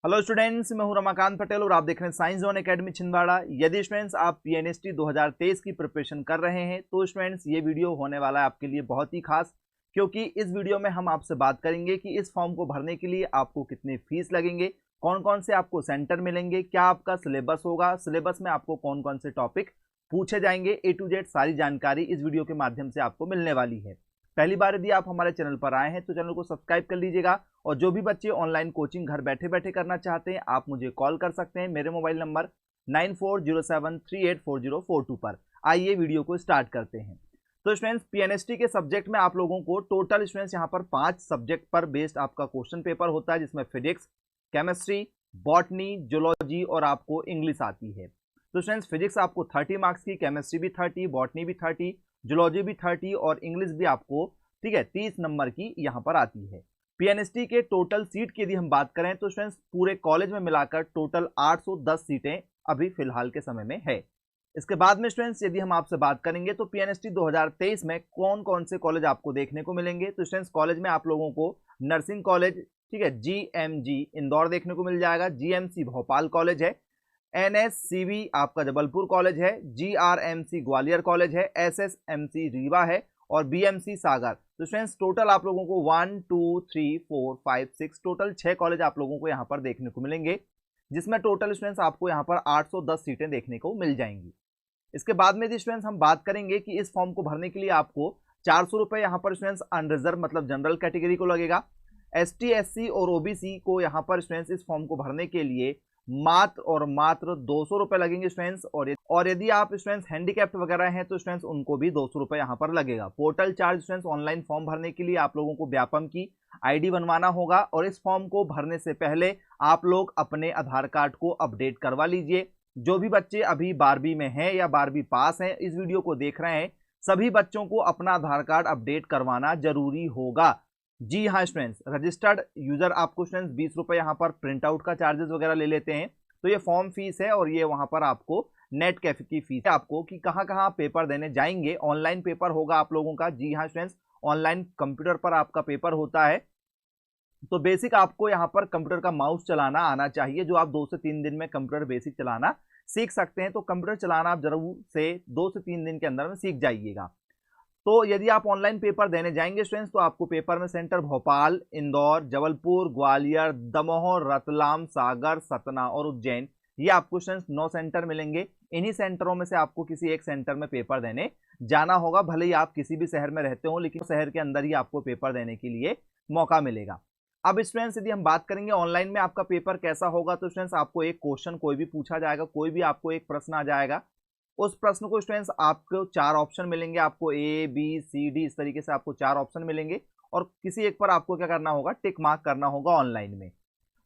Hello students, मैं हूं रमाकांत पटेल और आप देख रहे हैं साइंस जोन एकेडमी छिंदवाड़ा। यदि स्टूडेंट्स आप पीएनएसटी 2023 की प्रिपरेशन कर रहे हैं तो स्टूडेंट्स ये वीडियो होने वाला है आपके लिए बहुत ही खास, क्योंकि इस वीडियो में हम आपसे बात करेंगे कि इस फॉर्म को भरने के लिए आपको कितने फीस लगेंगे, कौन कौन से आपको सेंटर मिलेंगे, क्या आपका सिलेबस होगा, सिलेबस में आपको कौन कौन से टॉपिक पूछे जाएंगे, ए टू जेड सारी जानकारी इस वीडियो के माध्यम से आपको मिलने वाली है। पहली बार यदि आप हमारे चैनल पर आए हैं तो चैनल को सब्सक्राइब कर लीजिएगा, और जो भी बच्चे ऑनलाइन कोचिंग घर बैठे बैठे करना चाहते हैं आप मुझे कॉल कर सकते हैं मेरे मोबाइल नंबर 9407384042 पर। आइए वीडियो को स्टार्ट करते हैं। तो स्टूडेंट्स, पीएनएसटी के सब्जेक्ट में आप लोगों को टोटल स्टूडेंट्स यहाँ पर 5 सब्जेक्ट पर बेस्ड आपका क्वेश्चन पेपर होता है, जिसमें फिजिक्स, केमिस्ट्री, बॉटनी, जूलॉजी और आपको इंग्लिश आती है। तो स्टूडेंट्स, फिजिक्स आपको 30 मार्क्स की, केमिस्ट्री भी 30, बॉटनी भी 30, जूलॉजी भी 30 और इंग्लिश भी आपको 30 नंबर की यहाँ पर आती है। पीएनएसटी के टोटल सीट की यदि हम बात करें तो स्टूडेंट्स पूरे कॉलेज में मिलाकर टोटल 810 सीटें अभी फिलहाल के समय में है। इसके बाद में स्टूडेंट्स यदि हम आपसे बात करेंगे तो पीएनएसटी 2023 में कौन कौन से कॉलेज आपको देखने को मिलेंगे, तो स्टूडेंट्स कॉलेज में आप लोगों को नर्सिंग कॉलेज, जीएमजी इंदौर देखने को मिल जाएगा, जीएमसी भोपाल कॉलेज है, एनएससीवी आपका जबलपुर कॉलेज है, जीआरएमसी ग्वालियर कॉलेज है, एसएसएमसी रीवा है और बीएमसी सागर। तो स्टूडेंट्स टोटल आप लोगों को 1 2 3 4 5 6 टोटल 6 कॉलेज आप लोगों को यहाँ पर देखने को मिलेंगे, जिसमें टोटल स्टूडेंट्स आपको यहाँ पर 810 सीटें देखने को मिल जाएंगी। इसके बाद में यदि स्टूडेंट्स हम बात करेंगे कि इस फॉर्म को भरने के लिए आपको 400 रुपए यहाँ पर स्टूडेंट्स अनरिजर्व मतलब जनरल कैटेगरी को लगेगा। एसटी, एससी और ओबीसी को यहाँ पर स्टूडेंट्स इस फॉर्म को भरने के लिए मात्र और मात्र 200 रुपए लगेंगे स्टूडेंट्स, और यदि आप स्टूडेंट्स हैंडीकैप्ड वगैरह हैं तो स्टूडेंट्स उनको भी 200 रुपए यहाँ पर लगेगा। Portal charge students online form भरने के लिए आप लोगों को व्यापम की आईडी बनवाना होगा, और इस फॉर्म को भरने से पहले आप लोग अपने आधार कार्ड को अपडेट करवा लीजिए। जो भी बच्चे अभी 12वीं में हैं या 12वीं पास हैं इस वीडियो को देख रहे हैं, सभी बच्चों को अपना आधार कार्ड अपडेट करवाना जरूरी होगा। जी हाँ स्टूडेंट्स, रजिस्टर्ड यूजर आपको स्टूडेंट्स 20 रुपए यहाँ पर प्रिंट आउट का चार्जेस वगैरह ले लेते हैं। तो ये फॉर्म फीस है और ये वहां पर आपको नेट कैफे की फीस है आपको कि कहाँ कहाँ पेपर देने जाएंगे। ऑनलाइन पेपर होगा आप लोगों का, जी हाँ स्टूडेंट्स, ऑनलाइन कंप्यूटर पर आपका पेपर होता है। तो बेसिक आपको यहाँ पर कंप्यूटर का माउस चलाना आना चाहिए, जो आप 2 से 3 दिन में कंप्यूटर बेसिक चलाना सीख सकते हैं। तो कंप्यूटर चलाना आप जरूर से 2 से 3 दिन के अंदर में सीख जाइएगा। तो यदि आप ऑनलाइन पेपर देने जाएंगे स्टूडेंट्स तो आपको पेपर में सेंटर भोपाल, इंदौर, जबलपुर, ग्वालियर, दमोह, रतलाम, सागर, सतना और उज्जैन, ये आपको स्टूडेंट्स 9 सेंटर मिलेंगे। इन्हीं सेंटरों में से आपको किसी एक सेंटर में पेपर देने जाना होगा, भले ही आप किसी भी शहर में रहते हो, लेकिन शहर के अंदर ही आपको पेपर देने के लिए मौका मिलेगा। अब स्टूडेंट्स यदि हम बात करेंगे ऑनलाइन में आपका पेपर कैसा होगा, तो स्टूडेंट्स आपको एक क्वेश्चन कोई भी पूछा जाएगा, कोई भी आपको एक प्रश्न आ जाएगा। उस प्रश्न को स्टूडेंट्स आपको 4 ऑप्शन मिलेंगे, आपको ए बी सी डी इस तरीके से आपको 4 ऑप्शन मिलेंगे, और किसी एक पर आपको क्या करना होगा, टिक मार्क करना होगा ऑनलाइन में।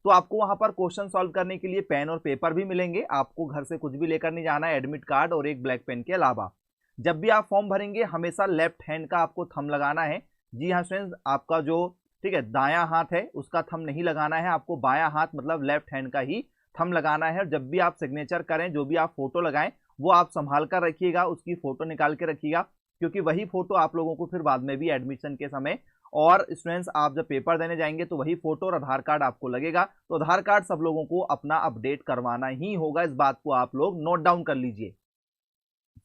तो आपको वहां पर क्वेश्चन सॉल्व करने के लिए पेन और पेपर भी मिलेंगे, आपको घर से कुछ भी लेकर नहीं जाना है, एडमिट कार्ड और एक ब्लैक पेन के अलावा। जब भी आप फॉर्म भरेंगे हमेशा लेफ्ट हैंड का आपको थंब लगाना है। जी हाँ स्टूडेंट्स, आपका जो दायां हाथ है उसका थंब नहीं लगाना है, आपको बायां हाथ मतलब लेफ्ट हैंड का ही थंब लगाना है। और जब भी आप सिग्नेचर करें, जो भी आप फोटो लगाएं वो आप संभाल कर रखिएगा, उसकी फोटो निकाल के रखिएगा, क्योंकि वही फोटो आप लोगों को फिर बाद में भी एडमिशन के समय और स्टूडेंट्स आप जब पेपर देने जाएंगे तो वही फोटो और आधार कार्ड आपको लगेगा। तो आधार कार्ड सब लोगों को अपना अपडेट करवाना ही होगा, इस बात को आप लोग नोट डाउन कर लीजिए।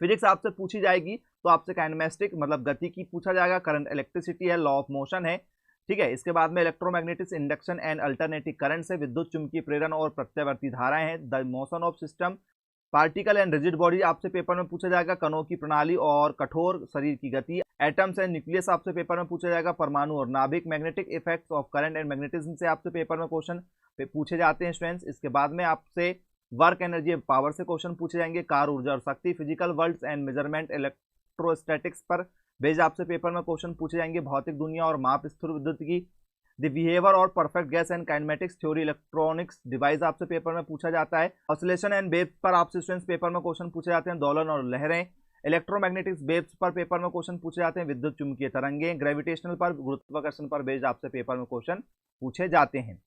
फिजिक्स आपसे पूछी जाएगी तो आपसे काइनेमेटिक मतलब गति की पूछा जाएगा, करंट इलेक्ट्रिसिटी है, लॉ ऑफ मोशन है, ठीक है। इसके बाद में electromagnetics, induction and alternating current से विद्युत चुंबकीय प्रेरण और प्रत्यावर्ती धाराएं हैं, the motion of system, particle and rigid body आपसे पेपर में पूछा जाएगा, कणों की प्रणाली और कठोर शरीर की गति, एटम्स एंड न्यूक्लियस आपसे पेपर में पूछा जाएगा, परमाणु और नाभिक, magnetic effects of current and magnetism से आपसे पेपर में क्वेश्चन पूछे जाते हैं स्टूडेंट्स। इसके बाद में आपसे वर्क एनर्जी पावर से क्वेश्चन पूछे जाएंगे, कार ऊर्जा और शक्ति, physical worlds and measurement, electrostatics पर बेस्ड आपसे पेपर में क्वेश्चन पूछे जाएंगे, भौतिक दुनिया और माप, स्थिर विद्युत की, द बिहेवियर और perfect gas and kinematics theory, electronics device आपसे पेपर में पूछा जाता है, ऑसिलेशन एंड वेव्स पर आपसे स्टूडेंट्स पेपर में क्वेश्चन पूछे जाते हैं, दोलन और लहरें, इलेक्ट्रोमैग्नेटिक्स वेव्स पर पेपर में क्वेश्चन पूछे जाते हैं, विद्युत चुंबकीय तरंगे, ग्रेविटेशनल पर गुरुत्वाकर्षण पर बेस्ड आपसे पेपर में क्वेश्चन पूछे जाते हैं।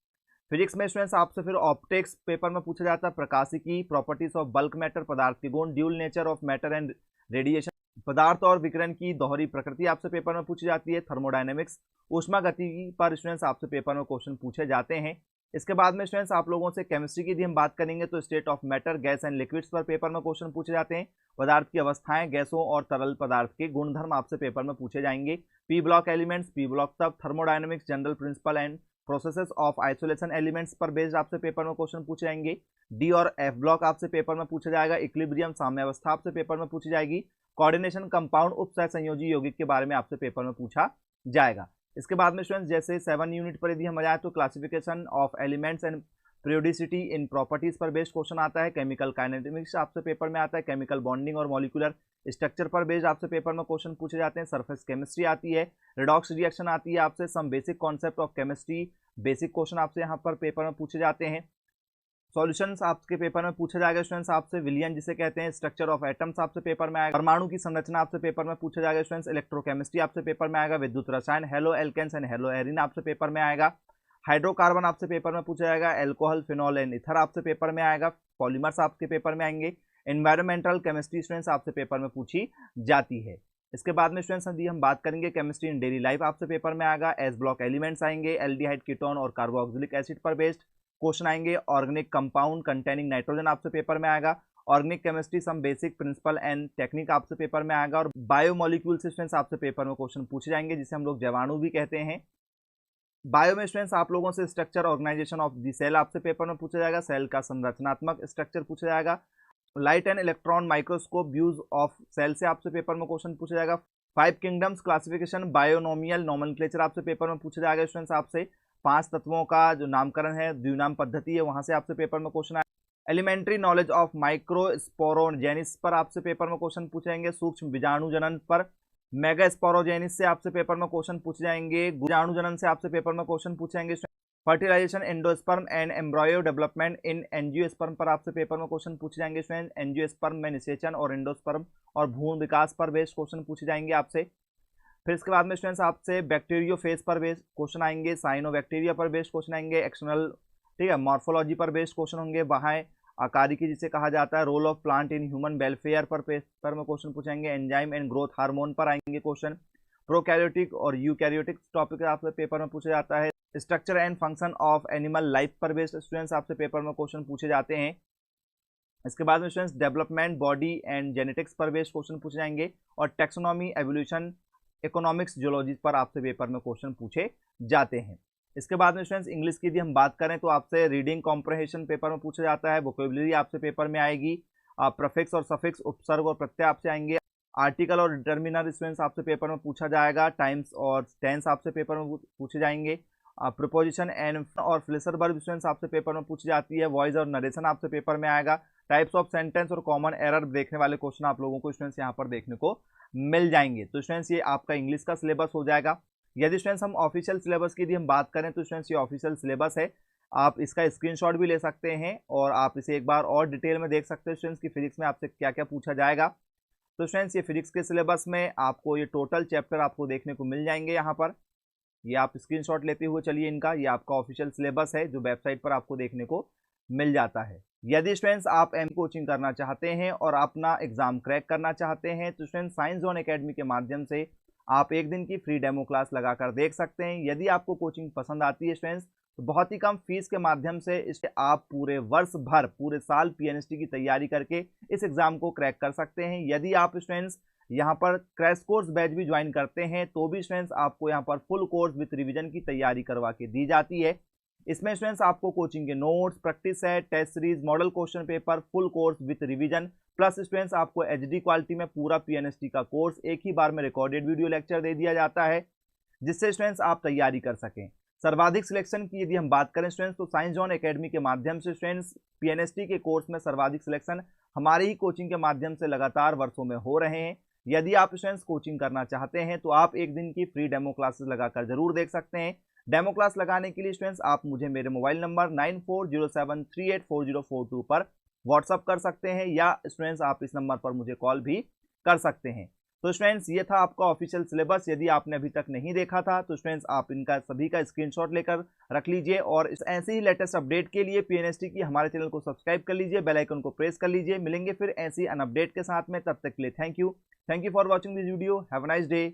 फिजिक्स में स्टूडेंट्स आपसे फिर ऑप्टिक्स पेपर में पूछा जाता है, प्रकाशिकी, प्रॉपर्टीज ऑफ बल्क मैटर, पदार्थ के गुण, dual nature of matter and radiation, पदार्थ और विकिरण की दोहरी प्रकृति आपसे पेपर में पूछी जाती है, थर्मोडायनेमिक्स, ऊष्मा गतिकी पर स्टूडेंट्स आपसे पेपर में क्वेश्चन पूछे जाते हैं। इसके बाद में स्टूडेंट्स आप लोगों से केमिस्ट्री की यदि हम बात करेंगे तो state of matter, gas and liquids पर पेपर में क्वेश्चन पूछे जाते हैं। पदार्थ की अवस्थाएं, गैसों और तरल पदार्थ के गुणधर्म आपसे पेपर में पूछे जाएंगे। P block elements, P block तत्व, thermodynamics, general principle and processes of isolation elements पर बेस्ड आपसे पेपर में क्वेश्चन पूछे जाएंगे। डी और एफ ब्लॉक आपसे पेपर में पूछा जाएगा। इक्विलिब्रियम, साम्यावस्था आपसे पेपर में पूछी जाएगी। कोऑर्डिनेशन, कंपाउंड, उपसह संयोजी यौगिक के बारे में आपसे पेपर में पूछा जाएगा। इसके बाद में स्टूडेंट्स जैसे 7 यूनिट पर यदि हम जाए तो classification of elements and periodicity in properties पर बेस्ड क्वेश्चन आता है। केमिकल काइनेटिक्स आपसे पेपर में आता है। केमिकल बॉन्डिंग और मॉलिक्यूलर स्ट्रक्चर पर बेस्ड आपसे पेपर में क्वेश्चन पूछे जाते हैं। सरफेस केमिस्ट्री आती है। रिडॉक्स रिएक्शन आती है आपसे। Some basic concept of chemistry, basic question आपसे यहाँ पर पेपर में पूछे जाते हैं। सॉल्यूशंस आपके पेपर में पूछा जाएगा स्टूडेंट्स आपसे। विलियन जिसे कहते हैं, स्ट्रक्चर ऑफ एटम्स आपसे पेपर में आएगा। परमाणु की संरचना आपसे पेपर में पूछा जाएगा स्टूडेंट्स। इलेक्ट्रोकेमिस्ट्री आपसे पेपर में आएगा। विद्युत रसायन, halo alkanes and halo arenes आपसे पेपर में आएगा। हाइड्रोकार्बन आपसे पेपर में पूछा जाएगा। एल्कोहल, फिनॉल एंड इथर आपसे पेपर में आएगा। पॉलीमर्स आपके पेपर में आएंगे। एनवायरमेंटल केमिस्ट्री स्टूडेंट्स आपसे पेपर में पूछी जाती है। इसके बाद में स्टूडेंट्स यदि हम बात करेंगे केमिस्ट्री इन डेली लाइफ आपसे पेपर में आएगा। एस ब्लॉक एलिमेंट्स आएंगे। एल्डिहाइड, कीटोन और कार्बोक्सिलिक एसिड पर बेस्ड क्वेश्चन आएंगे। ऑर्गेनिक कंपाउंड कंटेनिंग नाइट्रोजन आपसे पेपर में आएगा। Organic chemistry, some basic principle and technique आपसे पेपर में आएगा। और बायोमोलिक्यूल स्टूडेंट्स आपसे पेपर में क्वेश्चन पूछे जाएंगे जिसे हम लोग जीवाणु भी कहते हैं। बायो में स्टूडेंट्स आप लोगों से structure organisation of the cell आपसे पेपर में पूछा जाएगा। सेल का संरचनात्मक स्ट्रक्चर पूछा जाएगा। Light and electron microscope views of cell से आपसे पेपर में क्वेश्चन पूछा जाएगा। 5 किंगडम्स क्लासिफिकेशन बायोनोमियल नोमेनक्लेचर आपसे पेपर में पूछा जाएगा स्टूडेंट्स आपसे। 5 तत्वों का जो नामकरण है, द्विनाम पद्धति है, वहां से आपसे पेपर में क्वेश्चन आएगा। एलिमेंट्री नॉलेज ऑफ माइक्रोस्पोरोजेनिस पर आपसे पेपर में क्वेश्चन पूछेंगे। सूक्ष्म बीजाणु जनन पर मेगा स्पोरोजेनिस से आपसे पेपर में क्वेश्चन पूछे जाएंगे। बीजाणु जनन से आपसे पेपर में क्वेश्चन पूछेंगे। Fertilisation, endosperm and embryo development in angiosperm पर आपसे पेपर में क्वेश्चन पूछे जाएंगे स्टूडेंट। एंजियोस्पर्म में निषेचन और एंडोस्पर्म और भ्रूण विकास पर बेस्ड क्वेश्चन पूछे जाएंगे आपसे। फिर इसके बाद में स्टूडेंट्स आपसे बैक्टीरियोफेज पर बेस्ड क्वेश्चन आएंगे। साइनोबैक्टीरिया पर बेस्ड क्वेश्चन आएंगे। एक्सटर्नल, ठीक है, मॉर्फोलॉजी पर बेस्ड क्वेश्चन होंगे। बाह्य आकारिकी जिसे कहा जाता है। Role of plant in human welfare पर पेपर में क्वेश्चन पूछेंगे। एंजाइम एंड ग्रोथ हार्मोन पर आएंगे क्वेश्चन। प्रोकैरियोटिक और यूकैरियोटिक टॉपिक आपसे पेपर में पूछा जाता है। Structure and function of animal life पर बेस्ड स्टूडेंट्स आपसे पेपर में क्वेश्चन पूछे जाते हैं। इसके बाद में students development, body and genetics पर बेस्ड क्वेश्चन पूछे जाएंगे। और टेक्सोनॉमी, एवोल्यूशन, इकोनॉमिक्स, जियोलॉजी पर आपसे पेपर में क्वेश्चन पूछे जाते हैं। इसके बाद में स्टूडेंट्स इंग्लिश की यदि हम बात करें तो आपसे रीडिंग कॉम्प्रहेंशन पेपर में पूछा जाता है। वोकेबुलरी आपसे पेपर में आएगी। प्रीफिक्स और सफिक्स, उपसर्ग और प्रत्यय आपसे आएंगे। आर्टिकल और डिटर्मिनर स्टूडेंट्स आपसे पेपर में पूछा जाएगा। टाइम्स और टेंस आपसे पेपर में पूछे जाएंगे। प्रीपोजिशन एंड और फ्लेसर वर्ब स्टूडेंट्स आपसे पेपर में पूछी जाती है। वॉइस और नरेशन आपसे पेपर में आएगा। टाइप्स ऑफ सेंटेंस और कॉमन एरर देखने वाले क्वेश्चन आप लोगों को स्टूडेंट्स यहाँ पर देखने को मिल जाएंगे। तो स्टूडेंट्स ये आपका इंग्लिश का सिलेबस हो जाएगा। यदि स्टूडेंट्स हम ऑफिशियल सिलेबस की यदि हम बात करें तो स्टूडेंट्स ये ऑफिशियल सिलेबस है। आप इसका स्क्रीनशॉट भी ले सकते हैं और आप इसे एक बार और डिटेल में देख सकते हैं स्टूडेंट्स की फिजिक्स में आपसे क्या क्या पूछा जाएगा। तो स्टूडेंट्स ये फिजिक्स के सिलेबस में आपको ये टोटल चैप्टर आपको देखने को मिल जाएंगे। यहाँ पर ये आप स्क्रीनशॉट लेते हुए चलिए इनका, ये आपका ऑफिशियल सिलेबस है जो वेबसाइट पर आपको देखने को मिल जाता है। यदि स्टूडेंट्स आप एम कोचिंग करना चाहते हैं और अपना एग्जाम क्रैक करना चाहते हैं तो स्टूडेंट्स साइंस जोन एकेडमी के माध्यम से आप एक दिन की फ्री डेमो क्लास लगाकर देख सकते हैं। यदि आपको कोचिंग पसंद आती है स्टूडेंट्स तो बहुत ही कम फीस के माध्यम से इसके आप पूरे वर्ष भर, पूरे साल पीएनएसटी की तैयारी करके इस एग्जाम को क्रैक कर सकते हैं। यदि आप स्टूडेंट्स यहाँ पर क्रैश कोर्स बैच भी ज्वाइन करते हैं तो भी स्टूडेंट्स आपको यहाँ पर फुल कोर्स विद रिवीजन की तैयारी करवा के दी जाती है। इसमें स्टूडेंट्स आपको कोचिंग के notes, practice set, test series, model question paper, full course with revision plus students आपको एचडी क्वालिटी में पूरा पीएनएसटी का कोर्स एक ही बार में रिकॉर्डेड वीडियो लेक्चर दे दिया जाता है जिससे स्टूडेंट्स आप तैयारी कर सकें। सर्वाधिक सिलेक्शन की यदि हम बात करें स्टूडेंट्स तो साइंस जोन एकेडमी के माध्यम से स्टूडेंट्स पीएनएसटी के कोर्स में सर्वाधिक सिलेक्शन हमारी ही कोचिंग के माध्यम से लगातार वर्षों में हो रहे हैं। यदि आप स्टूडेंट्स कोचिंग करना चाहते हैं तो आप एक दिन की फ्री डेमो क्लासेस लगाकर जरूर देख सकते हैं। डेमो क्लास लगाने के लिए स्टूडेंट्स आप मुझे मेरे मोबाइल नंबर 9407384042 पर व्हाट्सअप कर सकते हैं या स्टूडेंट्स आप इस नंबर पर मुझे कॉल भी कर सकते हैं। तो स्टूडेंट्स ये था आपका ऑफिशियल सिलेबस। यदि आपने अभी तक नहीं देखा था तो स्टूडेंट्स आप इनका सभी का स्क्रीनशॉट लेकर रख लीजिए और ऐसे ही लेटेस्ट अपडेट के लिए पीएनएसटी की हमारे चैनल को सब्सक्राइब कर लीजिए, बेल आइकन को प्रेस कर लीजिए। मिलेंगे फिर ऐसी अन अपडेट के साथ में, तब तक के लिए thank you for watching this video. Have a nice day.